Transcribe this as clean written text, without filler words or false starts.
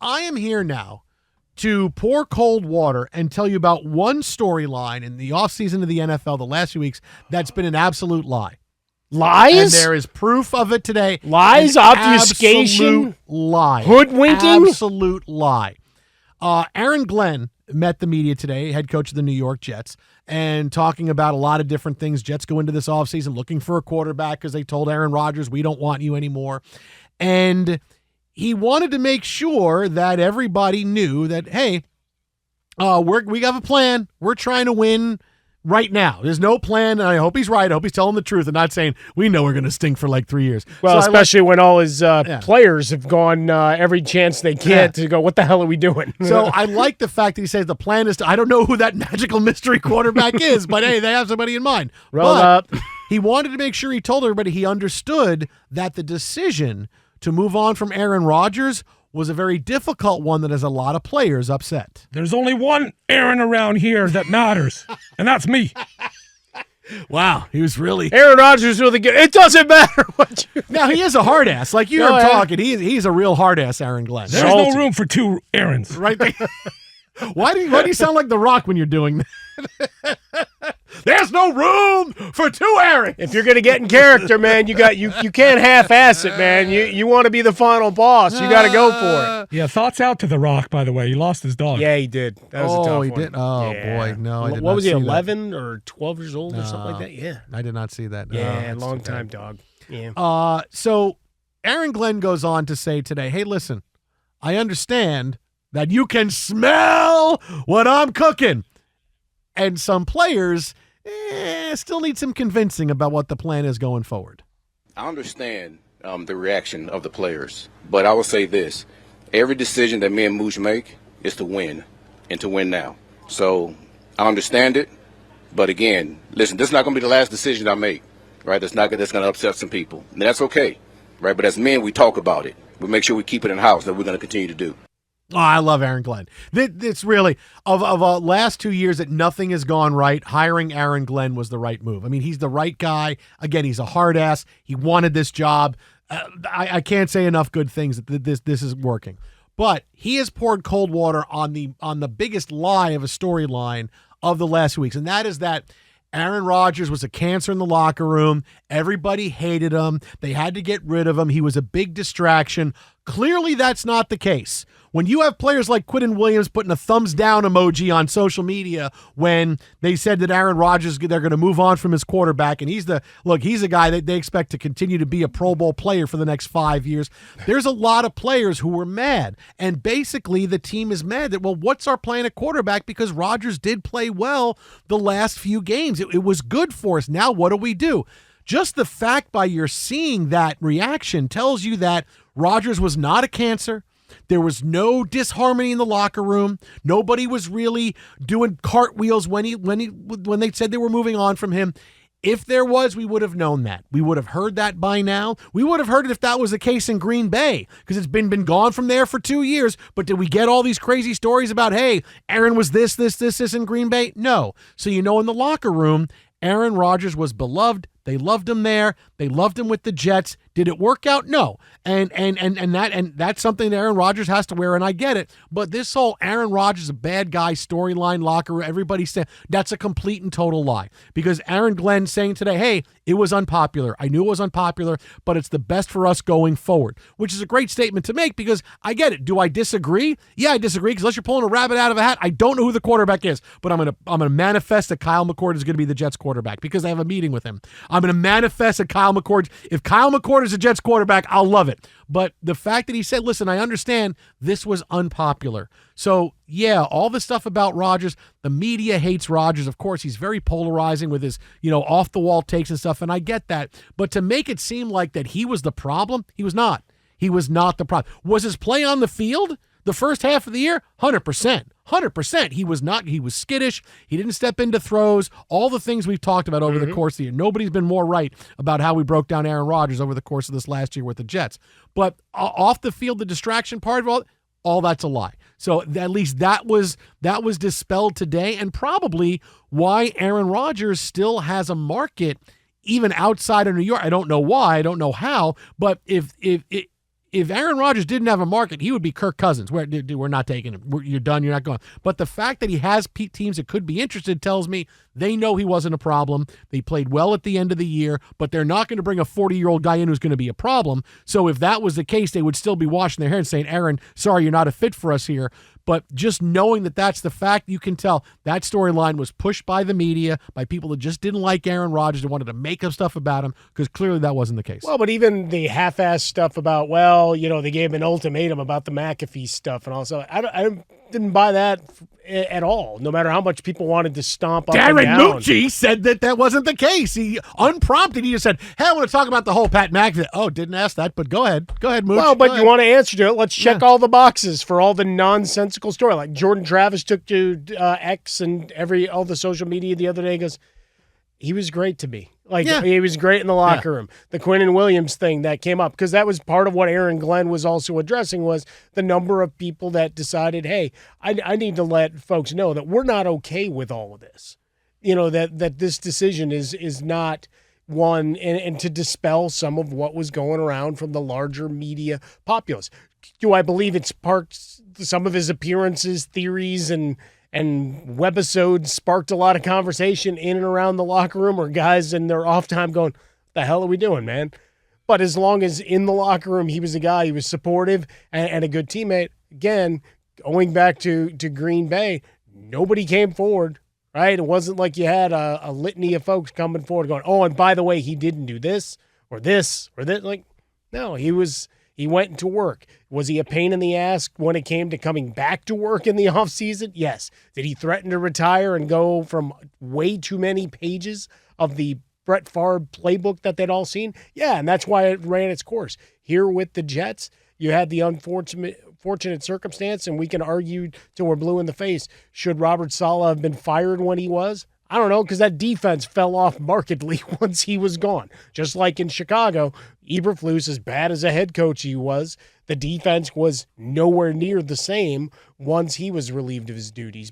I am here now to pour cold water and tell you about one storyline in the offseason of the NFL the last few weeks that's been an absolute lie. Lies? And there is proof of it today. Lies, obfuscation, absolute lie. hoodwinking? Absolute lie. Aaron Glenn met the media today, head coach of the New York Jets, and talking about a lot of different things. Jets go into this offseason looking for a quarterback because they told Aaron Rodgers, we don't want you anymore. And he wanted to make sure that everybody knew that, hey, we have a plan. We're trying to win right now. There's no plan, and I hope he's right. I hope he's telling the truth and not saying, we know we're going to stink for like 3 years. Well, so especially when all his players have gone every chance they get to go, what the hell are we doing? So I like the fact that he says the plan is to, I don't know who that magical mystery quarterback is, but hey, they have somebody in mind. Roll up. He wanted to make sure he told everybody he understood that the decision to move on from Aaron Rodgers was a very difficult one that has a lot of players upset. There's only one Aaron around here that matters, and that's me. Wow, he was really... Aaron Rodgers is really good. It doesn't matter what you... Now, he is a hard ass. Like, you heard him talking. He's a real hard ass, Aaron Glenn. There's no room for two Aarons. Right there. Why do you sound like The Rock when you're doing that? There's no room for two Aarons. If you're going to get in character, man, you can't half-ass it, man. You want to be the final boss. You got to go for it. Yeah, thoughts out to The Rock, by the way. He lost his dog. Yeah, he did. That was a tough one. He did? Oh, yeah. boy. No, I did not see that. What was he, 11 or 12 years old or something like that? Yeah. I did not see that. Yeah, long time, dog. Yeah. So Aaron Glenn goes on to say today, hey, listen, I understand that you can smell what I'm cooking. And some players still need some convincing about what the plan is going forward. I understand the reaction of the players, but I will say this. Every decision that me and Mooch make is to win, and to win now. So I understand it, but again, listen, this is not going to be the last decision I make, right? That's going to upset some people, and that's okay, right? But as men, we talk about it. We make sure we keep it in house, that we're going to continue to do. Oh, I love Aaron Glenn. It's really, of last 2 years that nothing has gone right, hiring Aaron Glenn was the right move. I mean, he's the right guy. Again, he's a hard ass. He wanted this job. I can't say enough good things that this is working. But he has poured cold water on the biggest lie of a storyline of the last weeks, and that is that Aaron Rodgers was a cancer in the locker room. Everybody hated him. They had to get rid of him. He was a big distraction. Clearly, that's not the case. When you have players like Quinton Williams putting a thumbs down emoji on social media when they said that Aaron Rodgers, they're going to move on from his quarterback, and he's a guy that they expect to continue to be a Pro Bowl player for the next 5 years. There's a lot of players who were mad, and basically the team is mad that, well, what's our plan at quarterback? Because Rodgers did play well the last few games. It was good for us. Now what do we do? Just the fact by your seeing that reaction tells you that Rodgers was not a cancer. There was no disharmony in the locker room. Nobody was really doing cartwheels when they said they were moving on from him. If there was, we would have known that. We would have heard that by now. We would have heard it if that was the case in Green Bay, because it's been gone from there for 2 years. But did we get all these crazy stories about, hey, Aaron was this in Green Bay? No. So in the locker room, Aaron Rodgers was beloved. They loved him there. They loved him with the Jets. Did it work out? No. And that's something that Aaron Rodgers has to wear, and I get it. But this whole Aaron Rodgers is a bad guy storyline, locker room, everybody said that's a complete and total lie. Because Aaron Glenn saying today, hey, it was unpopular. I knew it was unpopular, but it's the best for us going forward, which is a great statement to make because I get it. Do I disagree? Yeah, I disagree because unless you're pulling a rabbit out of a hat, I don't know who the quarterback is, but I'm gonna manifest that Kyle McCord is going to be the Jets quarterback because I have a meeting with him. I'm going to manifest that if Kyle McCord is a Jets quarterback, I'll love it. But the fact that he said, listen, I understand this was unpopular. So, yeah, all the stuff about Rodgers, the media hates Rodgers. Of course, he's very polarizing with his, off-the-wall takes and stuff, and I get that. But to make it seem like that he was the problem, he was not. He was not the problem. Was his play on the field the first half of the year? 100%. 100%. He was not. He was skittish. He didn't step into throws. All the things we've talked about over the course of the year. Nobody's been more right about how we broke down Aaron Rodgers over the course of this last year with the Jets. But off the field, the distraction part of all that's a lie. So at least that was dispelled today, and probably why Aaron Rodgers still has a market even outside of New York. I don't know why. I don't know how. But if If Aaron Rodgers didn't have a market, he would be Kirk Cousins. We're not taking him. You're done. You're not going. But the fact that he has teams that could be interested tells me they know he wasn't a problem. They played well at the end of the year, but they're not going to bring a 40-year-old guy in who's going to be a problem. So if that was the case, they would still be washing their hair and saying, Aaron, sorry, you're not a fit for us here. But just knowing that that's the fact, you can tell that storyline was pushed by the media, by people that just didn't like Aaron Rodgers and wanted to make up stuff about him, because clearly that wasn't the case. Well, but even the half-assed stuff about, well, they gave an ultimatum about the McAfee stuff and all. So I didn't buy that at all, no matter how much people wanted to stomp up and Darren down. Mucci said that wasn't the case. He, unprompted, he just said, hey, I want to talk about the whole Pat McAfee. Oh, didn't ask that, but go ahead. Go ahead, Mooch. Well, but Go you ahead. want to answer to it. Let's check all the boxes for all the nonsensical story. Like Jordan Travis took to X and all the social media the other day, goes, he was great to me. He was great in the locker room. The Quinnen Williams thing that came up, because that was part of what Aaron Glenn was also addressing, was the number of people that decided, hey, I need to let folks know that we're not okay with all of this. That this decision is not one, and to dispel some of what was going around from the larger media populace. Do I believe it's some of his appearances, theories, and webisodes sparked a lot of conversation in and around the locker room, or guys in their off time going, what the hell are we doing, man? But as long as in the locker room he was a guy, he was supportive and a good teammate, again, going back to Green Bay, nobody came forward, right? It wasn't like you had a litany of folks coming forward going, oh, and by the way, he didn't do this or this or that. Like, no, he went to work. Was he a pain in the ass when it came to coming back to work in the offseason? Yes. Did he threaten to retire and go from way too many pages of the Brett Favre playbook that they'd all seen? Yeah, and that's why it ran its course. Here with the Jets, you had the unfortunate circumstance, and we can argue till we're blue in the face. Should Robert Saleh have been fired when he was? I don't know, because that defense fell off markedly once he was gone. Just like in Chicago, Eberflus, as bad as a head coach he was, the defense was nowhere near the same once he was relieved of his duties.